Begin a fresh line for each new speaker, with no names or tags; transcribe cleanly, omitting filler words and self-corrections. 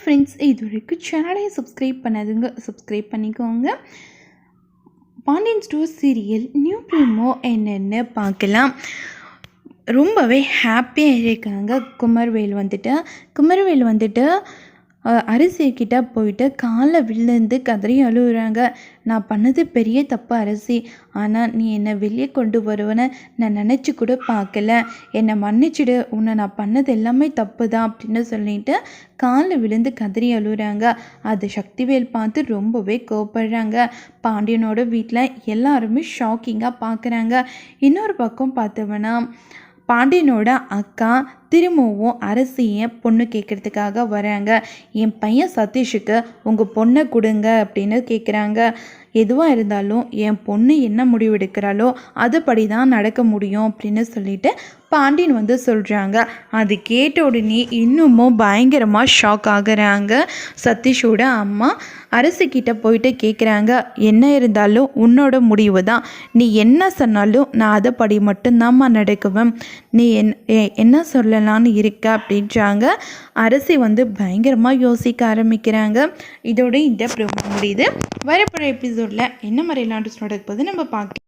Friends, இது வரைக்கும் சேனலையும் சப்ஸ்கிரைப் பண்ணாதுங்க, சப்ஸ்கிரைப் பண்ணிக்கோங்க. Pandian store serial new promo என்னென்னு பார்க்கலாம். ரொம்பவே ஹாப்பியாக இருக்காங்க குமரவேல் வந்துட்டு அரசிக்கிட்ட போயிட்டு காலை விழுந்து கதறி அழுகுறாங்க. நான் பண்ணது பெரிய தப்பு அரசி, ஆனால் நீ என்னை வெளியே கொண்டு வருவேன்னு நான் நினச்சி கூட பார்க்கல. என்னை மன்னிச்சிடு, உன்னை நான் பண்ணது எல்லாமே தப்பு தான் அப்படின்னு சொல்லிட்டு காலில் விழுந்து கதறி அழுகுறாங்க. அது சக்திவேல் பார்த்து ரொம்பவே கோபப்படுறாங்க. பாண்டியனோட வீட்டில் எல்லாருமே ஷாக்கிங்காக பார்க்குறாங்க. இன்னொரு பக்கம் பார்த்தவனா பாண்டியனோட அக்கா திரும்பவும் அரசியை பொண்ணு கேட்குறதுக்காக வராங்க. என் பையன் சதீஷுக்கு உங்கள் பொண்ணை கொடுங்க அப்படின்னு கேட்குறாங்க. எதுவாக இருந்தாலும் என் பொண்ணு என்ன முடிவு எடுக்கிறாளோ அதுபடி தான் நடக்க முடியும் அப்படின்னு சொல்லிட்டு பாண்டியன் சொல்கிறாங்க. அது கேட்ட உடனே இன்னமும் பயங்கரமாக ஷாக் ஆகுறாங்க. சதீஷோட அம்மா அரசிக்கிட்ட போயிட்டு கேட்குறாங்க, என்ன இருந்தாலும் உன்னோட முடிவு தான், நீ என்ன சொன்னாலும் நான் அதைப்படி மட்டும்தாம்மா நடக்குவேன், நீ என்ன சொல்லலான்னு இருக்க அப்படின்றாங்க. அரசி பயங்கரமாக யோசிக்க ஆரம்பிக்கிறாங்க. இதோட இந்த ப்ரோமோ முடியுது. வரப்போகிற எபிசோடில் என்ன மாதிரி நடக்க போகுது நம்ம பார்க்கலாம்.